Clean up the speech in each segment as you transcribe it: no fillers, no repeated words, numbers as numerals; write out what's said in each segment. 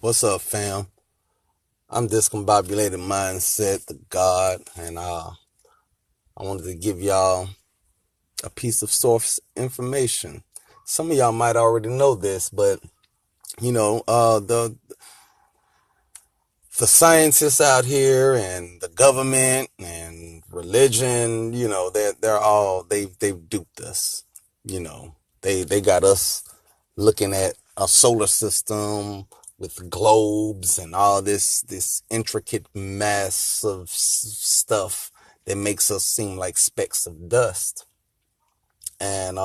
What's up, fam? I'm Discombobulated Mindset, the God, and I wanted to give y'all a piece of source information. Some of y'all might already know this, but the scientists out here and the government and religion, they've duped us. You know, they got us looking at a solar system with globes and all this intricate mass of stuff that makes us seem like specks of dust. And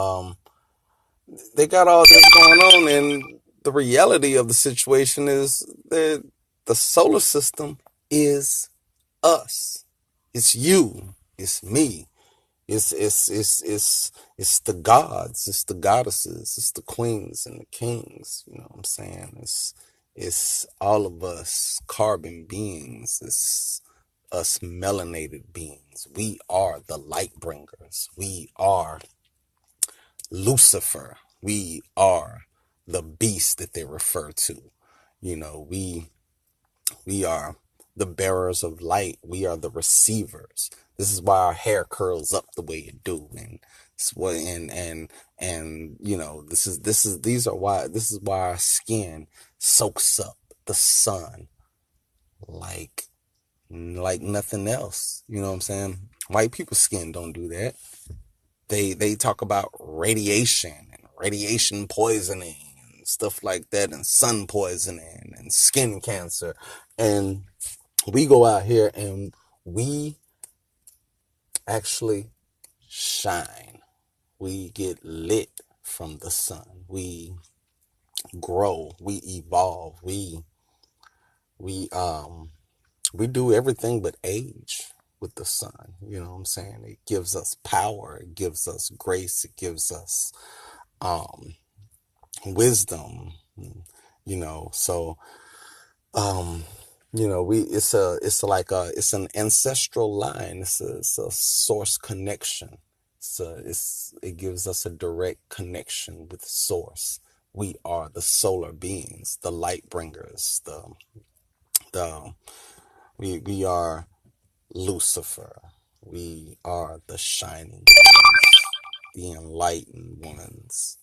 they got all this going on, and the reality of the situation is that the solar system is us. It's you. It's me. It's the gods, it's the goddesses, it's the queens and the kings. You know what I'm saying? It's all of us carbon beings. It's us melanated beings. We are the light bringers. We are Lucifer. We are the beast that they refer to. We are the bearers of light. We are the receivers. This is why our hair curls up the way it do, and this is why our skin soaks up the sun like nothing else. You know what I'm saying? White people's skin don't do that. They talk about radiation and radiation poisoning and stuff like that, and sun poisoning and skin cancer. And we go out here and we actually shine. We get lit from the sun. We grow. We evolve. We do everything but age with the sun. You know what I'm saying? It gives us power. It gives us grace. It gives us wisdom. So it's an ancestral line. It's a source connection. It gives us a direct connection with source. We are the solar beings, the light bringers, the we are Lucifer. We are the shining ones, the enlightened ones.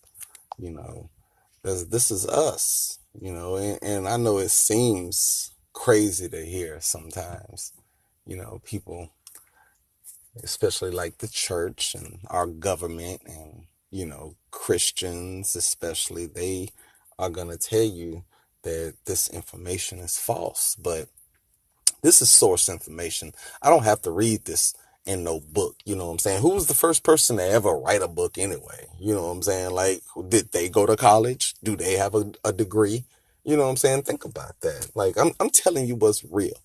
You know, this is us. And I know it seems crazy to hear sometimes. People, especially like the church and our government and, Christians especially, they are going to tell you that this information is false. But this is source information. I don't have to read this in no book. You know what I'm saying? Who was the first person to ever write a book anyway? You know what I'm saying? Like, did they go to college? Do they have a degree? You know what I'm saying? Think about that. Like, I'm telling you what's real.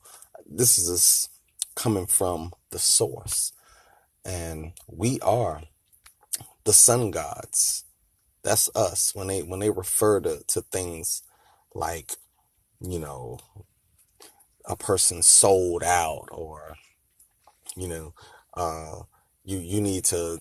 This is coming from the source. And we are the sun gods. That's us. When they refer to things like, you know, a person sold out, or you know, uh, you need to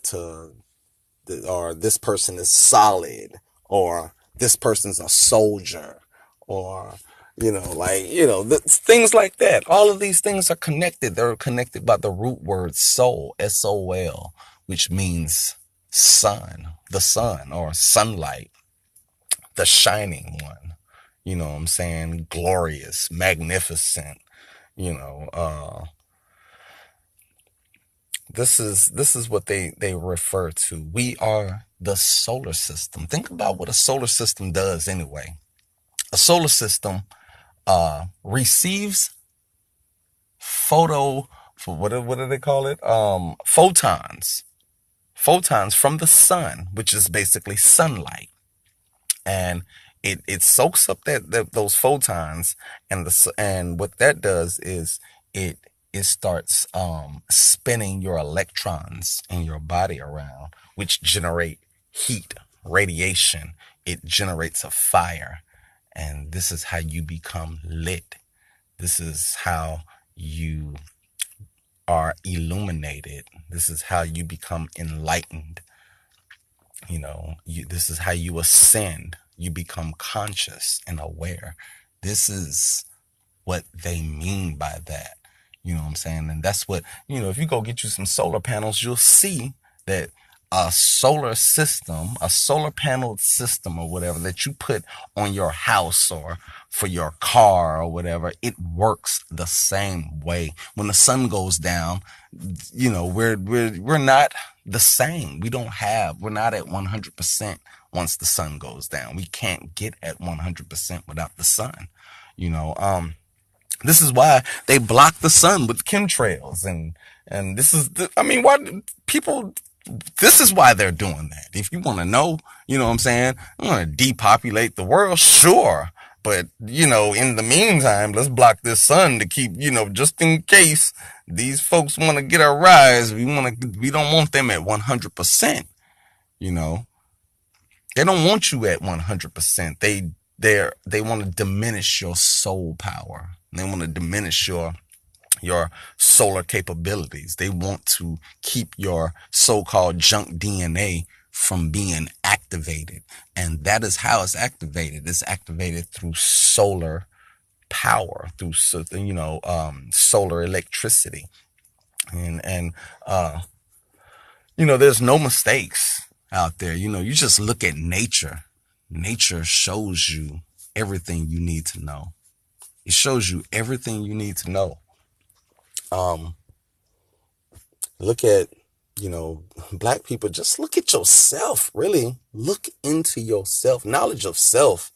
or this person is solid, or this person's a soldier, or things like that. All of these things are connected. They're connected by the root word soul, SOL, which means sun, the sun, or sunlight, the shining one. You know what I'm saying? Glorious, magnificent. You know, this is what they refer to. We are the solar system. Think about what a solar system does anyway. A solar system receives what do they call it? Photons from the sun, which is basically sunlight, and it soaks up those photons, and what that does is it starts spinning your electrons in your body around, which generate heat, radiation. It generates a fire, and this is how you become lit. This is how you are illuminated. This is how you become enlightened. This is how you ascend. You become conscious and aware. This is what they mean by that. You know what I'm saying? And that's what, if you go get you some solar panels, you'll see that a solar panel system or whatever that you put on your house or for your car or whatever, it works the same way. When the sun goes down, we're not the same. We're not at 100% once the sun goes down. We can't get at 100% without the sun, you know. This is why they block the sun with chemtrails, and this is why people, this is why they're doing that. If you want to know, you know what I'm saying, I want to depopulate the world, sure, but in the meantime, let's block this sun to keep, just in case these folks want to get a rise. We don't want them at 100%. you know they don't want you at 100%. They want to diminish your soul power. They want to diminish your solar capabilities. They want to keep your so-called junk DNA from being activated. And that is how it's activated. It's activated through solar power, through solar electricity. And there's no mistakes out there. You just look at nature. Nature shows you everything you need to know. It shows you everything you need to know. Look at, black people, just look at yourself, really. Look into yourself. Knowledge of self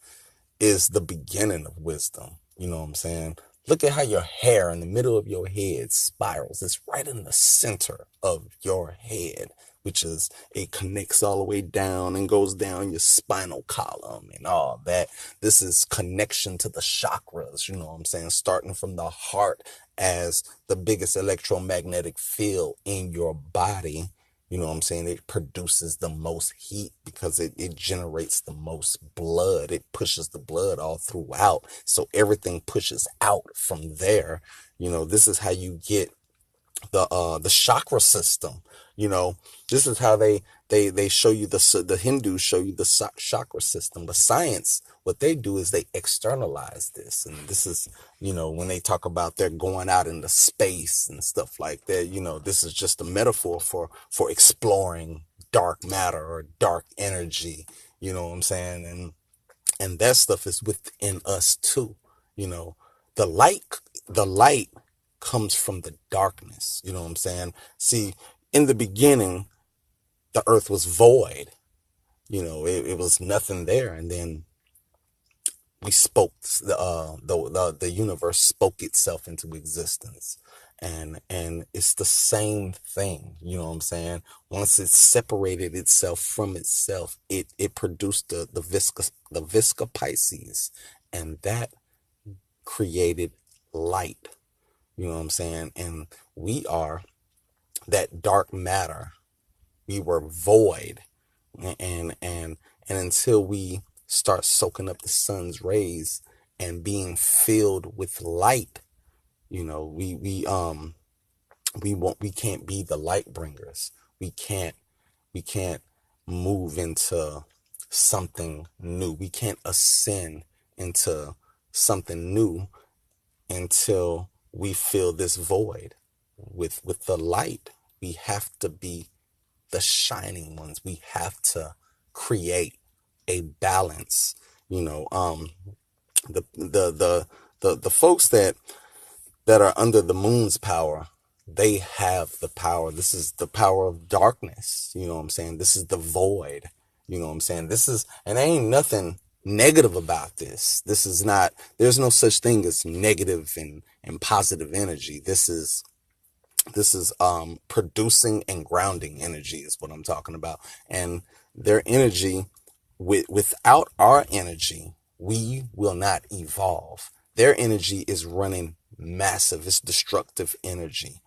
is the beginning of wisdom. You know what I'm saying? Look at how your hair in the middle of your head spirals. It's right in the center of your head, which is, it connects all the way down and goes down your spinal column and all that. This is connection to the chakras, you know what I'm saying? Starting from the heart as the biggest electromagnetic field in your body. You know what I'm saying? It produces the most heat because it generates the most blood. It pushes the blood all throughout. So everything pushes out from there. This is how you get the chakra system. This is how they show you the Hindus show you the chakra system. But science, what they do is they externalize this. And this is, when they talk about they're going out into space and stuff like that, this is just a metaphor for exploring dark matter or dark energy. You know what I'm saying? And that stuff is within us too. The light comes from the darkness. You know what I'm saying? See, in the beginning, the earth was void. It was nothing there. And then we spoke, the universe spoke itself into existence. And it's the same thing. You know what I'm saying? Once it separated itself from itself, it produced the Visca Pisces, and that created light. You know what I'm saying? And we are that dark matter. We were void. And until we start soaking up the sun's rays and being filled with light, we can't be the light bringers. We can't move into something new. We can't ascend into something new until we fill this void with the light. We have to be the shining ones. We have to create a balance. The folks that are under the moon's power, they have the power. This is the power of darkness. You know what I'm saying? This is the void. You know what I'm saying? And there ain't nothing negative about this. This is not, there's no such thing as negative and positive energy. This is producing and grounding energy is what I'm talking about. And their energy, without our energy, we will not evolve. Their energy is running massive. It's destructive energy.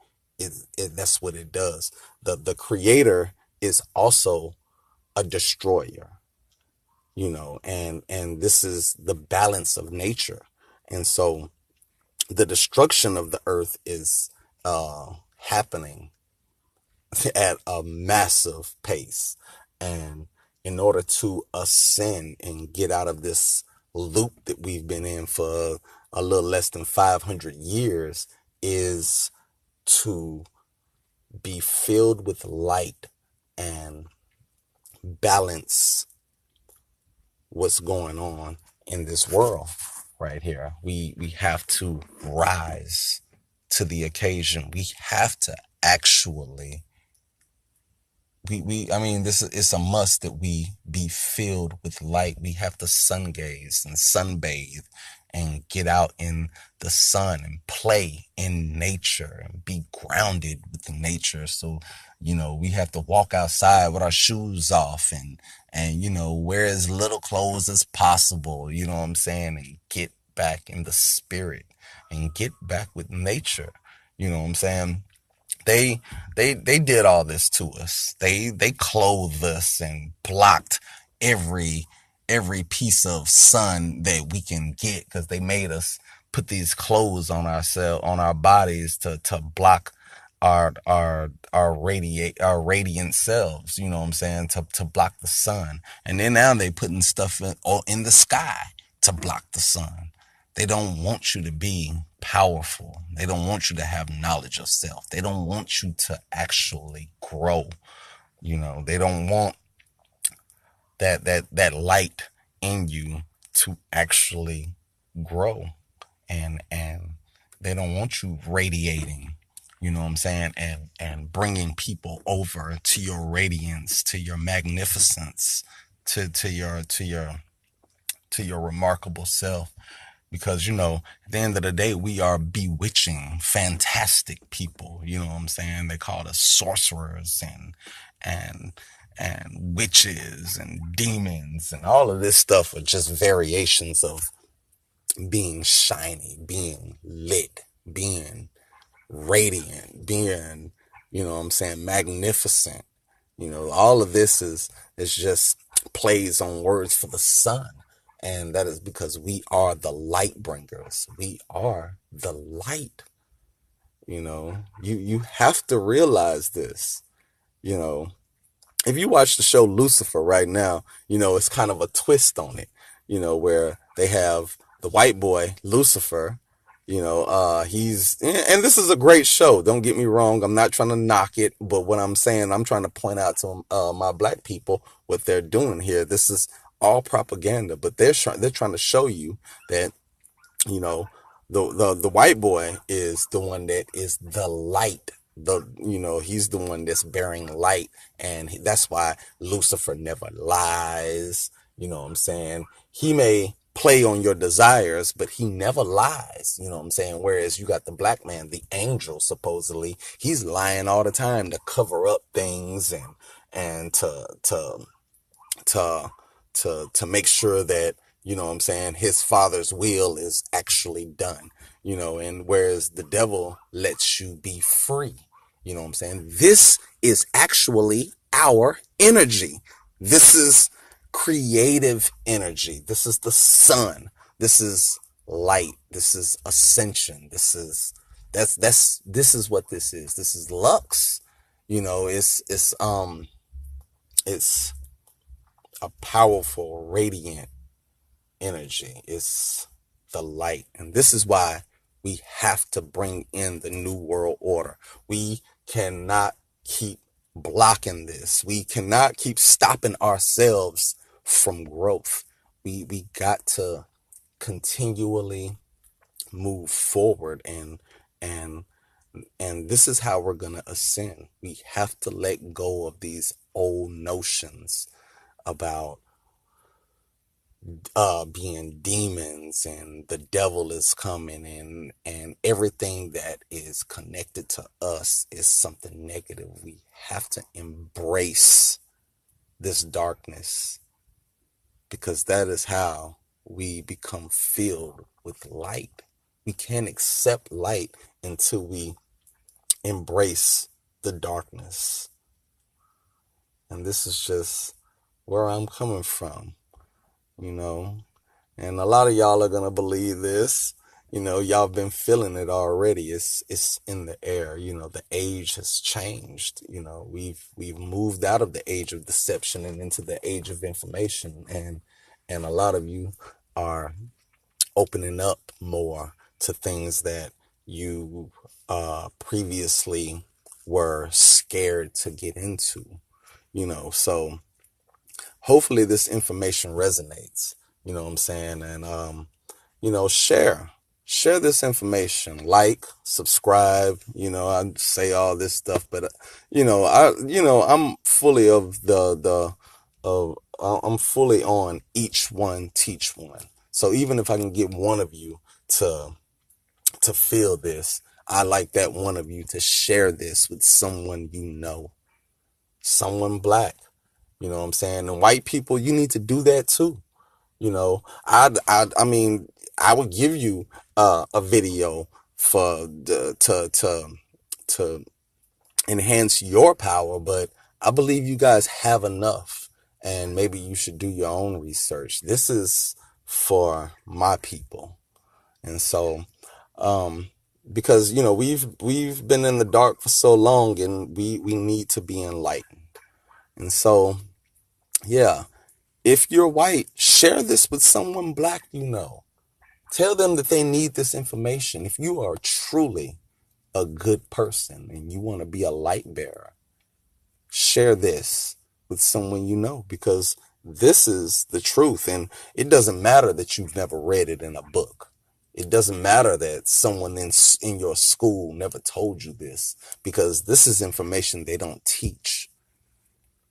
That's what it does. The creator is also a destroyer, and this is the balance of nature. And so the destruction of the earth is happening at a massive pace. And in order to ascend and get out of this loop that we've been in for a little less than 500 years is to be filled with light and balance what's going on in this world right here. We have to rise to the occasion. We have to actually I mean, this is a must that we be filled with light. We have to sun gaze and sunbathe and get out in the sun and play in nature and be grounded with nature. So, we have to walk outside with our shoes off and, wear as little clothes as possible, you know what I'm saying? And get back in the spirit and get back with nature. You know what I'm saying? They they did all this to us. They clothed us and blocked every piece of sun that we can get, because they made us put these clothes on ourselves, on our bodies, to block our radiant selves, you know what I'm saying, to block the sun. And then now they putting stuff in the sky to block the sun. They don't want you to be powerful. They don't want you to have knowledge of self. They don't want you to actually grow. They don't want that light in you to actually grow. And they don't want you radiating, you know what I'm saying, and bringing people over to your radiance, to your magnificence, to your remarkable self. Because, at the end of the day, we are bewitching, fantastic people. You know what I'm saying? They call us sorcerers and witches and demons, and all of this stuff are just variations of being shiny, being lit, being radiant, being, what I'm saying, magnificent. All of this is just plays on words for the sun. And that is because we are the light bringers. We are the light. You have to realize this. If you watch the show Lucifer right now, it's kind of a twist on it, where they have the white boy, Lucifer, and this is a great show. Don't get me wrong. I'm not trying to knock it, but what I'm saying, I'm trying to point out to my black people what they're doing here. This is all propaganda, but they're trying to show you that, the white boy is the one that is the light. He's the one that's bearing light, and that's why Lucifer never lies. You know what I'm saying? He may play on your desires, but he never lies. You know what I'm saying? Whereas you got the black man, the angel, supposedly, he's lying all the time to cover up things and to make sure that, you know what I'm saying, his father's will is actually done, and whereas the devil lets you be free, you know what I'm saying? This is actually our energy. This is creative energy. This is the sun. This is light. This is ascension. This is what this is. This is lux. It's a powerful, radiant energy. It's the light. And this is why we have to bring in the new world order. We cannot keep blocking this. We cannot keep stopping ourselves from growth. We got to continually move forward, and this is how we're going to ascend. We have to let go of these old notions about being demons and the devil is coming, and everything that is connected to us is something negative. We have to embrace this darkness, because that is how we become filled with light. We can't accept light until we embrace the darkness. And this is just where I'm coming from. And a lot of y'all are gonna believe this. Y'all been feeling it already. It's in the air. The age has changed. We've moved out of the age of deception and into the age of information. And a lot of you are opening up more to things that you previously were scared to get into, so hopefully this information resonates, you know what I'm saying? And, share this information, like, subscribe, I say all this stuff, but, I'm fully I'm fully on each one, teach one. So even if I can get one of you to feel this, I like that one of you to share this with someone, someone black, you know what I'm saying? And white people, you need to do that too. I mean, I would give you a video for to enhance your power, but I believe you guys have enough, and maybe you should do your own research. This is for my people, and so because we've been in the dark for so long, and we need to be enlightened, and so yeah. If you're white, share this with someone black you know. Tell them that they need this information. If you are truly a good person and you want to be a light bearer, share this with someone you know, because this is the truth. And it doesn't matter that you've never read it in a book. It doesn't matter that someone in your school never told you this, because this is information they don't teach.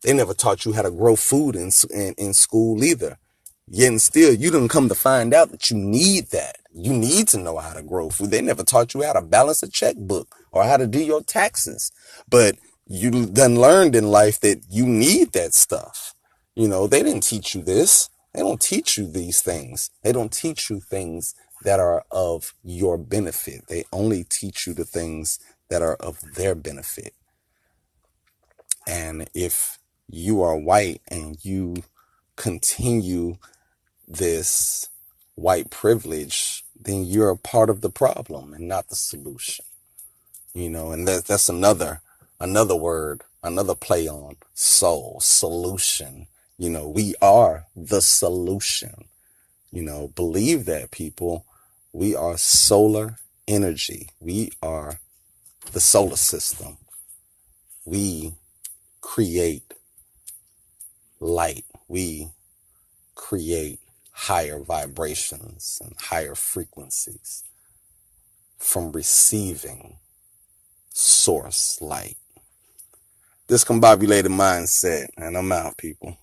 They never taught you how to grow food in school either. Yet and still, you didn't come to find out that you need that. You need to know how to grow food. They never taught you how to balance a checkbook or how to do your taxes. But you done learned in life that you need that stuff. They didn't teach you this. They don't teach you these things. They don't teach you things that are of your benefit. They only teach you the things that are of their benefit. And if you are white and you continue this white privilege, then you're a part of the problem and not the solution. And that's another word, another play on soul, solution. We are the solution. Believe that, people. We are solar energy. We are the solar system. We create light. We create higher vibrations and higher frequencies from receiving source light. Discombobulated mindset, and I'm out, people.